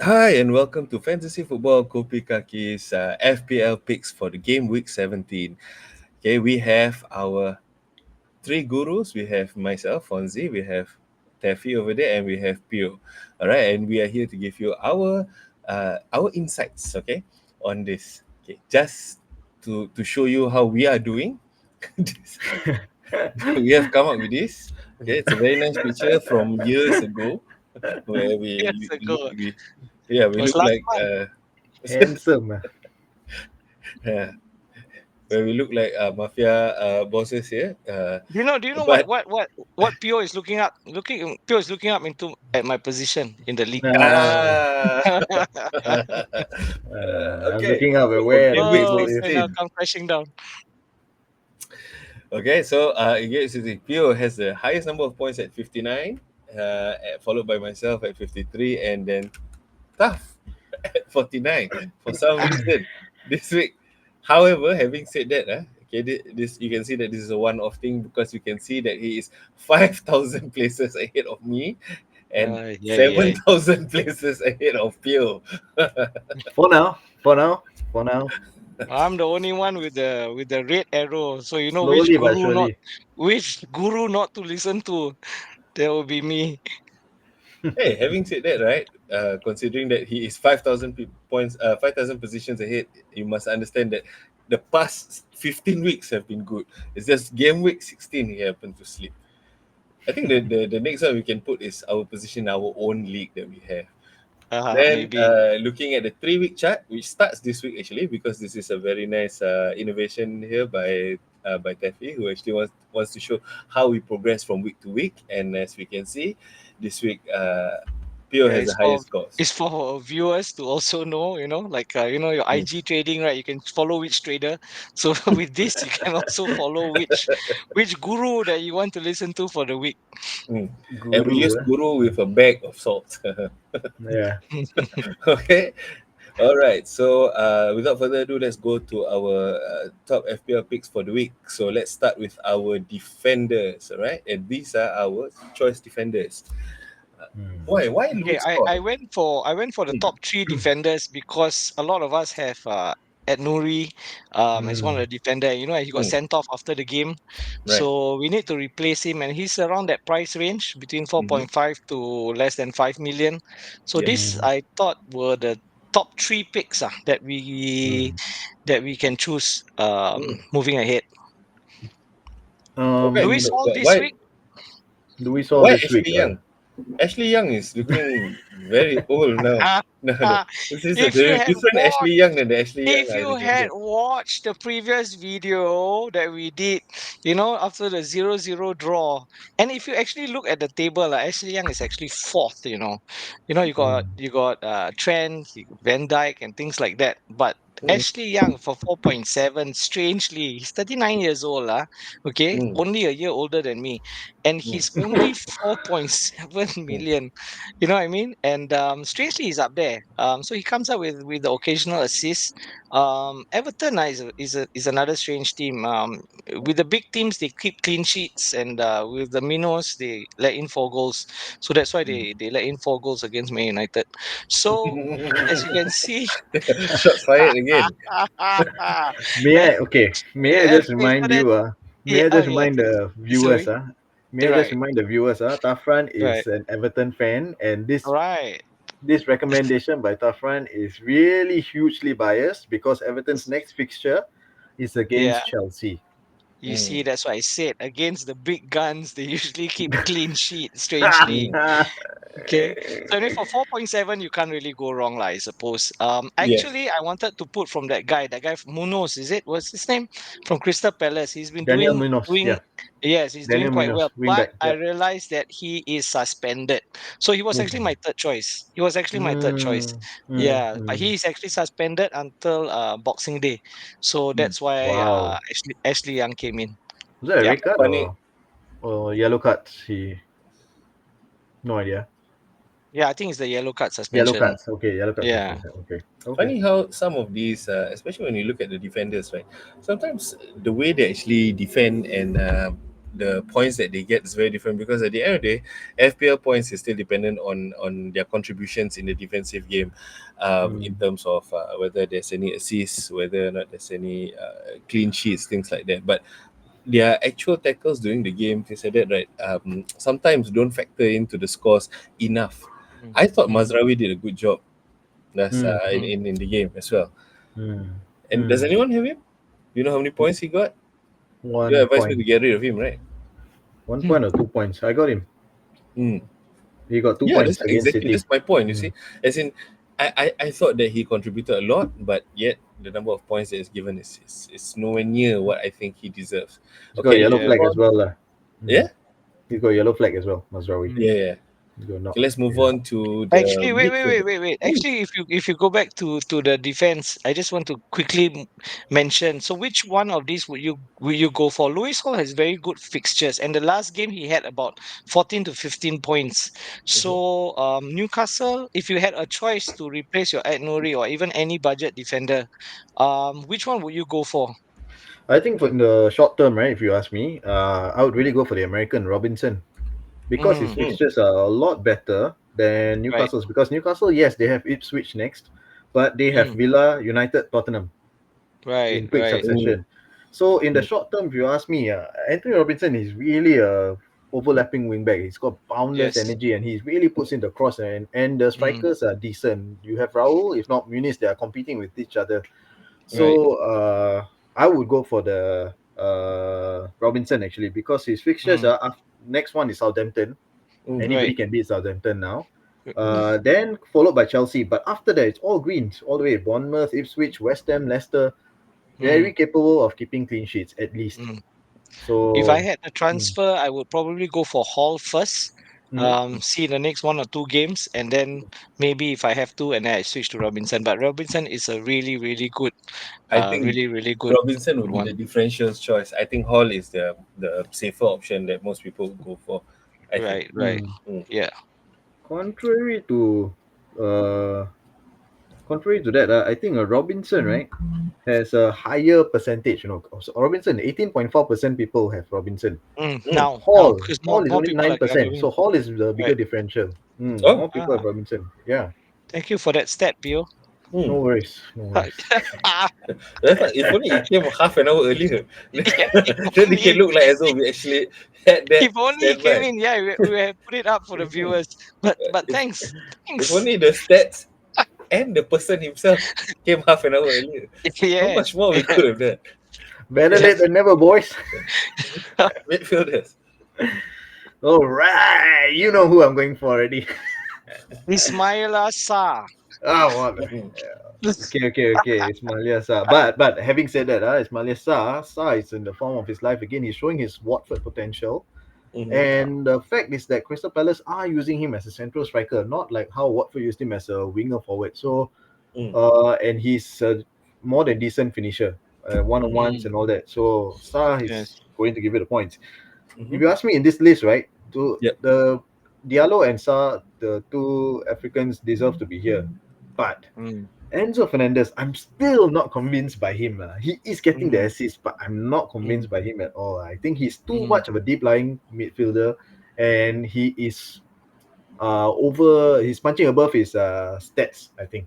Hi and welcome to Fantasy Football Kopi Kaki's FPL picks for the game week 17. Okay, we have our three gurus. We have myself, Fonzie, we have Taffy over there, and we have Pio. All right, and we are here to give you our insights, okay, on this. Okay, just to show you how we are doing. We have come up with this. Okay, it's a very nice picture from years ago, where Years ago. we Was look last like month. Handsome. yeah, where we look like mafia bosses here. Do you know what But what what what Pio is looking up? Pio is looking up into at my position in the league. Uh, ah, I'm okay. looking up So at for where the game week Oh, table is. okay, now 16, come crashing down. okay. So in game 16, Pio has the highest number of points at 59, followed by myself at 53, and then Tough at 49 for some reason this week. However, having said that, okay, this you can see that this is a one-off thing because you can see that he is 5,000 places ahead of me and Yeah, yeah. 7,000 places ahead of Pio. For now, for now, for now. I'm the only one with the red arrow. So you know Slowly but surely. which guru not to listen to. That will be me. Hey, having said that, right? Considering that he is 5,000 points, 5,000 positions ahead, you must understand that the past 15 weeks have been good. It's just game week 16 he happened to slip. I think the next one we can put is our position in our own league that we have. Then Maybe. looking at the 3 week chart, which starts this week actually, because this is a very nice innovation here by Tefi, who actually wants to show how we progress from week to week. And as we can see, this week Pio Yeah, has the highest scores. it's for viewers to also know, your Mm, IG trading, right? You can follow which trader. So with this, you can also follow which guru that you want to listen to for the week. mm. And we use Guru. Guru with a bag of salt. Yeah. Okay. All right. So, without further ado, let's go to our top FPL picks for the week. So, let's start with our defenders. All right, and these are our choice defenders. Hmm. Why Okay, Luis I Hall? went for the Mm, top three defenders because a lot of us have Ed Nuri as one of Hmm. the defender. You know, he got mm, sent off after the game, right. so we need to replace him, and he's around that price range between Mm-hmm. 4.5 to less than 5 million. So Yeah. this Hmm. I thought were the top three picks Hmm. that we can choose Mm. moving ahead. Okay. Luis Um, Hall So this why week. we saw why this week. Ashley Young? Ashley Young is looking very old now. No, no. This is a If you very had different watched Ashley Young than the Ashley Young If I you had remember. watched the previous video that we did, after the 0-0 draw, and if you actually look at the table, Ashley Young is actually fourth. Hmm. You got Trent, Van Dyke, and things like that. But Mm, Ashley Young for 4.7, strangely, he's 39 years old, okay, mm, only a year older than me, and mm, he's only 4.7 mm, million. You know what I mean? And strangely, he's up there. So he comes up with the occasional assist. Everton is another strange team. With the big teams, they keep clean sheets, and with the minnows, they let in 4 goals. So that's why mm. they let in 4 goals against Man United. So as you can see, Shots fired again. May I just okay, so remind that you, yeah, may I oh just yeah, remind please, the viewers, sorry, may I just right, remind the viewers, Tafran right, is an Everton fan, and right. this recommendation by Tafran is really hugely biased because Everton's next fixture is Yeah. against Chelsea. You see, Mm, that's why I said against the big guns, they usually keep clean sheet, strangely. mm. Okay. So anyway, for 4.7, you can't really go wrong, I suppose. Yes. Actually, I wanted to put from that guy Munoz, is it? What's his name? From Crystal Palace. He's been Daniel doing Munoz, doing yeah, yes, he's doing Daniel quite well. Munoz, wing But back, I yep. realized that he is suspended. So he was actually Mm. my third choice. He was actually my third choice. Mm, mm, Yeah, but mm. he is actually suspended until Boxing Day. So Mm. that's why Wow, Ashley Young came in. was that a Yeah. red card Funny, or yellow card? He no idea. Yeah, I think it's the yellow card Yellow suspension. cards, okay, yellow card Yeah. suspension. Okay, okay. funny how some of these, especially when you look at the defenders, right? Sometimes the way they actually defend and the points that they get is very different, because at the end of the day, FPL points is still dependent on their contributions in the defensive game, in Mm. terms of whether there's any assists, whether or not there's any clean sheets, things like that. But their actual tackles during the game, things like that, right? Sometimes don't factor into the scores enough. mm, I thought mm, Mazraoui did a good job last Mm. mm. in the game as well. Mm. And does Mm. anyone have him? You know how many points he got? You One advised me to point. get rid of him, right? 1 point or 2 points. I got him. Mm. He got two Yeah, points that's against exactly City. that's my point. You Mm. see, as in, I thought that he contributed a lot, but yet the number of points that is given is nowhere near what I think he deserves. He's got a Okay, let's yellow Yeah. move flag as on. well. Lah. Mm. Yeah, He's got a yellow flag as well, Mazraoui. Mm. yeah, yeah. He's got Okay, knocked. let's move Yeah. on to the Actually, midfield. wait. Oh, Actually, if you go back to the defense, I just want to quickly mention. So, which one of these would you go for? Lewis Hall has very good fixtures, and the last game he had about 14 to 15 points. mhm. So, Newcastle, if you had a choice to replace your Ed Nouri or even any budget defender, which one would you go for? I think for in the short term, right, if you ask me, I would really go for the American Robinson because his Mm, Mm, fixtures are a lot better than right, Newcastle's. Because Newcastle, yes, they have Ipswich next, but they have mm, Villa, United, Tottenham in quick right. mm, succession. So in the mm. short term, if you ask me, Anthony Robinson is really a overlapping wingback. He's got boundless Yes. energy and he really puts in the cross, and the Mm, strikers are decent. You have Raul, if not Muniz, they are competing with each other. right. So I would go for the Robinson actually because his fixtures Mm, are next one is Southampton. Mm. Anybody right. can beat Southampton now. Mm, Then followed by Chelsea, but after that it's all greens all the way. Bournemouth, Ipswich, West Ham, Leicester, mm, very capable of keeping clean sheets at least. mm. If I So had a mm, transfer, I would probably go for Hall first. mm, See the next one or two games, and then maybe if I have to, and then I switch to Robinson. But Robinson is a I think really good Robinson would be the one. differential choice. I think Hall is the safer option that most people would go for. I think. Right. mm. Mm, Yeah. Contrary to uh, contrary to that, I think a Robinson right has a higher percentage. So Robinson 18.4% people have Robinson. mm. Now, because Hall is more only people nine are percent. having So Hall is the bigger right. differential. Oh, More people have Ah, Robinson. Yeah, thank you for that stat, Pio. mm. no worries, no worries. That's not, if only it came half an hour earlier, Yeah, if then it can only look like as though we actually had that if only he came standby. in, yeah, we have put it up for the Mhm. viewers. But If if thanks. only the stats and the person himself came half an hour earlier, how Yes. much more we could have done. Better Okay, late than never, boys. midfielders. All right, you know who I'm going for already. Ismaila Sarr. Oh, what? Mhm, Okay. It's Malia Sarr. But having said that, it's Malia Sarr. Sarr is in the form of his life again. He's showing his Watford potential. mhm, And the fact is that Crystal Palace are using him as a central striker, not like how Watford used him as a winger forward. So, mm, and he's a more than decent finisher, one on ones Mm, and all that. So, Sarr is yes. going to give it the points. If mhm. you ask me in this list, right, to Yep. the Diallo and Sarr, the two Africans deserve to be here. But Mm, Enzo Fernandez, I'm still not convinced by him. He is getting the mm, assist, but I'm not mm, convinced by him at all. I think he's too mm, much of a deep lying midfielder, and he is over. He's punching above his stats. I think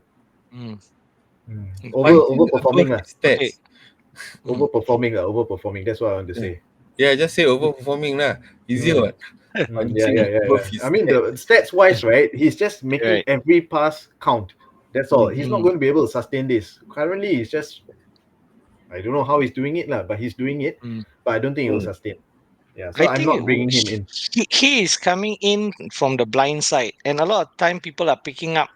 mm, mm. over Punching above overperforming lah. his Okay. stats. Mm. Overperforming. That's what I want to Yeah, say. yeah, just say overperforming lah. Easier Mm. what? Punching Yeah. above I his mean, the stats. stats wise, right? He's just making Right. every pass count. That's all. Mm, He's not Mm, going to be able to sustain this. Currently, he's just I don't know how he's doing it, lah, but he's doing it. mm. But I don't think it will mm, sustain. Yeah, so I I'm think not bringing him in. he is coming in from the blind side, and a lot of time people are picking up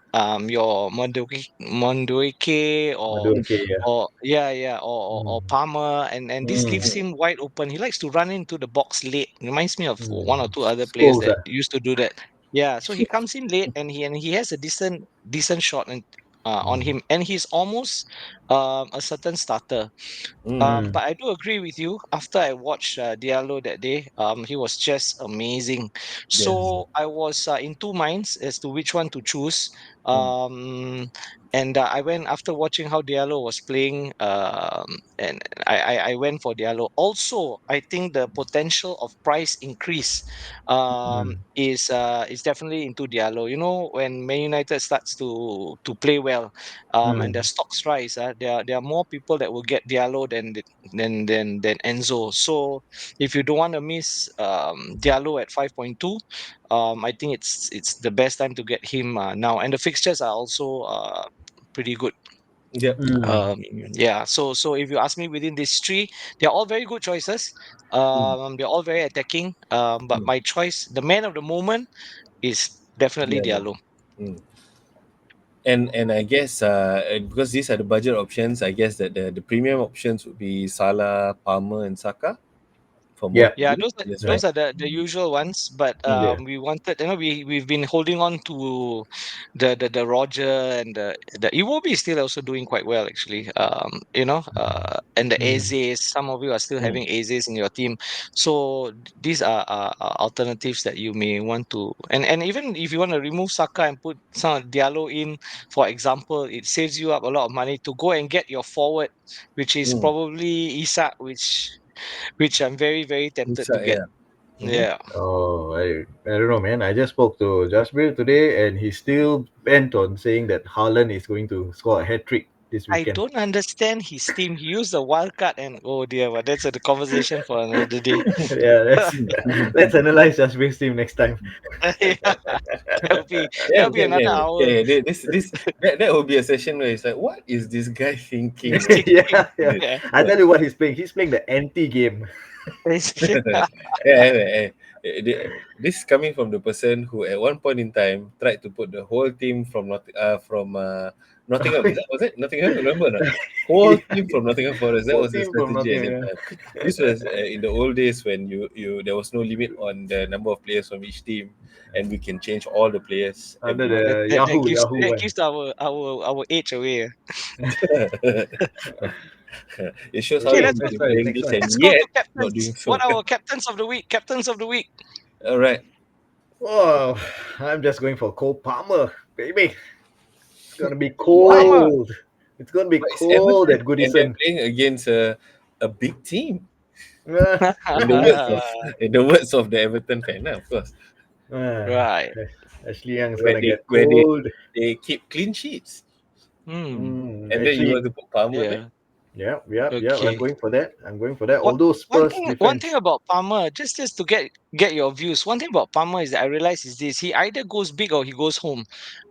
your Mondueke or Aduh, okay, yeah. or Mm, Palmer, and this gives mm, mm, him wide open. He likes to run into the box late. Reminds me of one or two other players Schools, that used to do that. Yeah, so he comes in late and he has a decent shot and on Mm, him, and he's almost a certain starter. Mm. But I do agree with you. After I watched Diallo that day, he was just amazing. Yes. So I was in two minds as to which one to choose. Mm. Um, and I went after watching how Diallo was playing, and I went for Diallo. Also, I think the potential of price increase is definitely into Diallo. You know, when Man United starts to play well, and their stocks rise, there are more people that will get Diallo than Enzo. So if you don't want to miss Diallo at 5.2, I think it's the best time to get him now. And the fixtures are also pretty good. Yep. Um, yeah. So if you ask me within these three, they're all very good choices. Mm. They're all very attacking. But Mm. my choice, the man of the moment, is definitely Diallo. Diallo. Mm. And I guess because these are the budget options, I guess that the premium options would be Salah, Palmer, and Saka for Yeah. most Yeah, people. That's those right. are the usual ones, but Yeah. we wanted, we've been holding on to the Roger and the Iwobi is still also doing quite well actually. And the Mm. Aze's, some of you are still Mm. having Aze's in your team, so these are alternatives that you may want to, and even if you want to remove Saka and put some of Diallo in, for example, it saves you up a lot of money to go and get your forward, which is Mm. probably Isak, which I'm very, very tempted to Inside, get. yeah. Mm-hmm. Yeah. Oh, I don't know, man. I just spoke to Jasper today, and he's still bent on saying that Haaland is going to score a hat trick this I weekend. don't understand his team. He used the wild card and oh dear, but that's a conversation for another day. Yeah, let's analyze Jasper's team next time. Yeah, that'll be Yeah, that'll be yeah, another yeah, hour. yeah. This that will be a session where it's like, what is this guy thinking? When Thinking. Yeah, yeah. Yeah. I tell you what he's playing. He's playing the anti game. yeah, this is coming from the person who, at one point in time, tried to put the whole team from Nottingham. Was it Nottingham? Remember or not? Whole Yeah, team from Nottingham Forest. That whole was the team from strategy at that Nottingham. time. This was in the old days when you there was no limit on the number of players from each team, and we can change all the players Under every Oh, week. the that Yahoo that one. gives our age away. It shows how Okay, Okay, long let's we've go next been to one. playing Next this, one. and let's go yet to not captains. doing What so. are our captains of the week? Captains of the week. All right. Oh, I'm just going for Cole Palmer, baby. It's gonna be Why? Palmer. cold. It's gonna be But it's cold at Everton, and they're Goodison. playing against a big team. Ah, In the words of in the words of the Everton fan, of course, ah, Right. Ashley Young's where gonna they get where they cold. they keep clean sheets, Hmm. and then you Actually, want to put Palmer there. Yeah. yeah. I'm Okay. going for that. I'm going for that. What Although Spurs one thing defense. about Palmer, just to get your views. One thing about Palmer is that I realize is this: he either goes big or he goes home.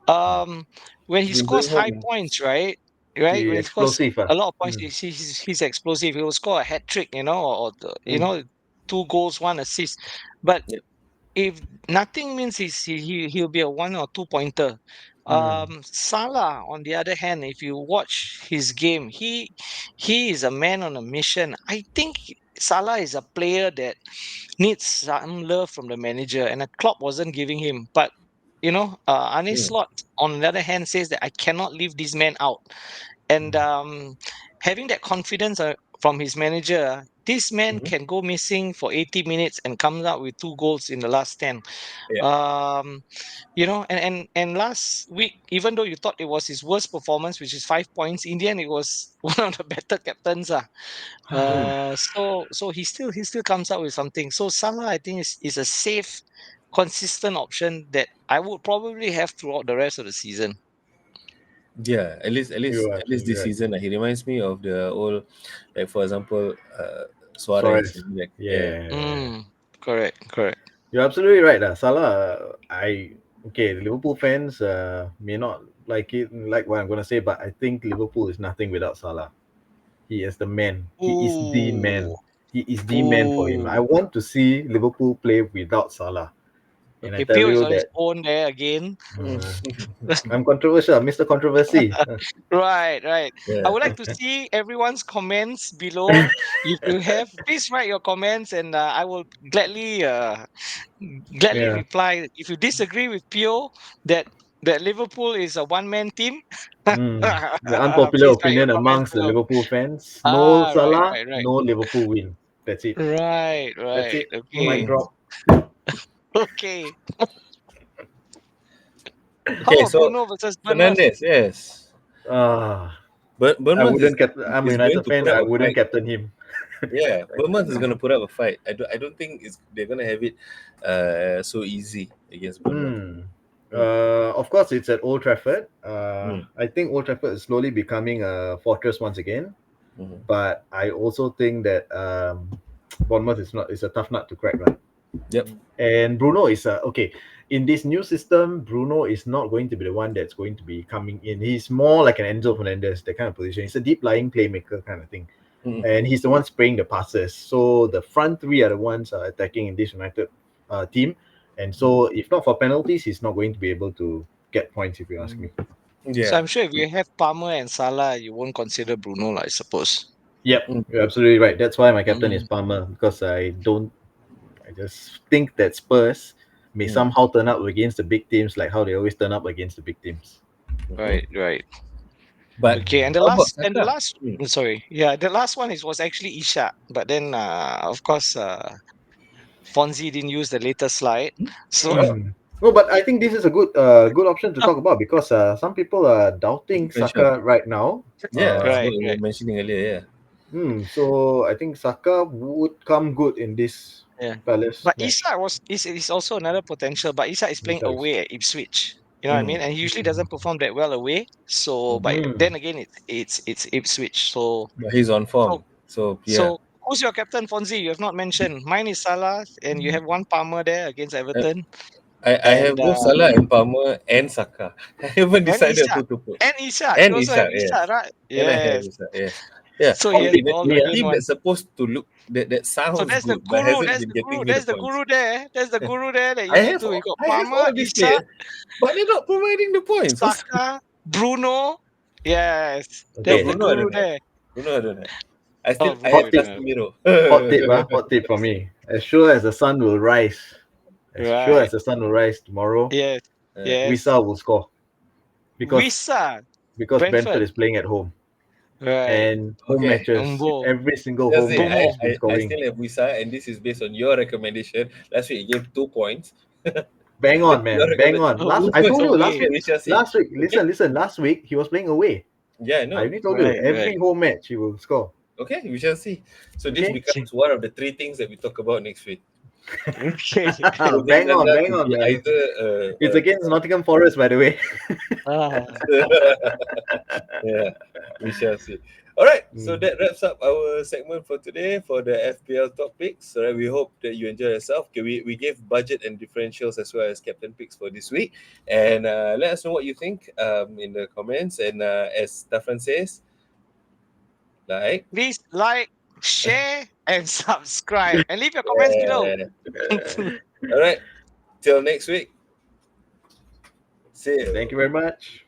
Um, when he You scores bring high home. points, right? The When he scores explosive. a lot of points, he's explosive. He will score a hat trick, or Mm, 2 goals, 1 assist. But yep. if nothing means he'll be a 1 or 2 pointer. Mm, Salah, on the other hand, if you watch his game, he is a man on a mission. I think Salah is a player that needs some love from the manager, and a Klopp wasn't giving him. But Arne Mm, Slot, on the other hand, says that I cannot leave this man out, and having that confidence from his manager, this man mhm. can go missing for 80 minutes and comes out with 2 goals in the last 10. Yeah. Um, and last week, even though you thought it was his worst performance, which is 5 points, in the end it was one of the better captains. Mm. So he still comes out with something. So Salah, I think, is a safe, consistent option that I would probably have throughout the rest of the season. Yeah, you are at least absolutely this right. season, he reminds me of the old, like for example, Suarez. Suarez. Like, yeah. Yeah. Mm, correct. You're absolutely right. Salah, okay, Liverpool fans may not like what I'm gonna say, but I think Liverpool is nothing without Salah. He is the man. He is the Ooh, man. He is the man for him. I ooh. want to see Liverpool play without Salah. And I Okay, tell Pio is you on his that own there again. Mm. uh, I'm controversial, Mr. Controversy. Right. I Yeah. would like to see everyone's comments below. If you have, please write your comments, and I will gladly Yeah. reply. If you disagree with Pio that that Liverpool is a one-man team. The unpopular Please write your opinion comments amongst the below. Liverpool fans: no Ah, right, Salah, right, right. no Liverpool win. That's it. Right, That's right. it. Mic Okay. Mm. drop. Okay. How Okay, about so Bruno versus Bournemouth? Fernandez, yes. Ah, I Bournemouth wouldn't I'm a is going United to fan. put up I a wouldn't fight. captain him. Yeah, Bournemouth is going to put up a fight. I don't think they're going to have it so easy against Bournemouth. Hmm. Mm, Of course, it's at Old Trafford. mm, I think Old Trafford is slowly becoming a fortress once again. mm. But I also think that Bournemouth is a tough nut to crack, lah. Yep. And Bruno is okay. In this new system, Bruno is not going to be the one that's going to be coming in. He's more like an Enzo Fernandez, that kind of position. He's a deep lying playmaker kind of thing. Mm, And he's the one spraying the passes. So the front three are the ones attacking in this United team. And so if not for penalties, he's not going to be able to get points, if you ask me. So yeah. I'm sure if you have Palmer and Salah, you won't consider Bruno, lah, I suppose. Yep, Mm, you're absolutely right. That's why my captain is Mm, Palmer, because I just think that Spurs may mm, somehow turn up against the big teams like how they always turn up against the big teams. mhm. right, right. But Okay, and the how about last and the Saka? last Mm, sorry, yeah, the last one was actually Isha, but then of course Fonzie didn't use the latest slide. So oh, No, but I think this is a good option to talk about because some people are doubting differential. Saka right now. Yeah, that's Uh, what right, we were right. mentioning earlier. Yeah. so I think Saka would come good in this Yeah. Palace But match. Isak is also another potential, but Isak is playing Besides. away at Ipswich. You know what I mean? Mm, And he usually doesn't perform that well away. So mm. but Mm. then again it's Ipswich. So But he's on so form. So yeah. so who's your captain, Fonzie? You have not mentioned. Mine is Salah, and you have one Palmer there against Uh, Everton. I And have both Salah and Palmer and Saka. I haven't and decided who Isak. to put. And Isak. You And also have Ishak, Isak, yes. right? And I have Yes. Ishak, yes. Yeah. So he has Okay, all the the Yeah. green team one. that's supposed to look that So sounds that's the good but guru. hasn't That's been the getting guru. me the That's the points. guru there. That's the guru there that you I need have to. You got I have Palmer, all these Isak, players, but they're not providing the points. Saka, Bruno. Yes, No, that's Okay. the Bruno I guru don't have. there. Bruno I don't have. Oh, I Bruno, have Hot you don't tip. have. Casemiro. Hot tip from me. As sure as the sun will rise, as sure Right. as the sun will rise tomorrow, Yes. Uh, Yes. Wisa will score because Wisa, Brentford Brentford. is playing at home Right. and home okay. matches. Umbo. Every single Let's home see. match Bumo. has been I scoring. still have Wisa, and this is based on your recommendation. Last week you gave 2 points. Bang This on, is your man, bang recommendation. on. Oh, Last I Uber is told you last away. week. We shall see. Last week, Okay. listen. Last week he was playing away. Yeah, I I know. only told you Right. every Right. home match he will score. Okay, we shall see. So this Okay, becomes one of the three things that we talk about next week. Okay. Closing rundown bang will on, be man. either It's against Nottingham Forest, by the way. Ah. yeah, we shall see. All right, so Mm. that wraps up our segment for today for the FPL top picks. All right, we hope that you enjoy yourself. Okay, we gave budget and differentials as well as captain picks for this week, and let us know what you think in the comments. And as Stefan says, like, Please like, share, and subscribe, and leave your comments below. yeah. All right, till next week. See you. Thank you very much.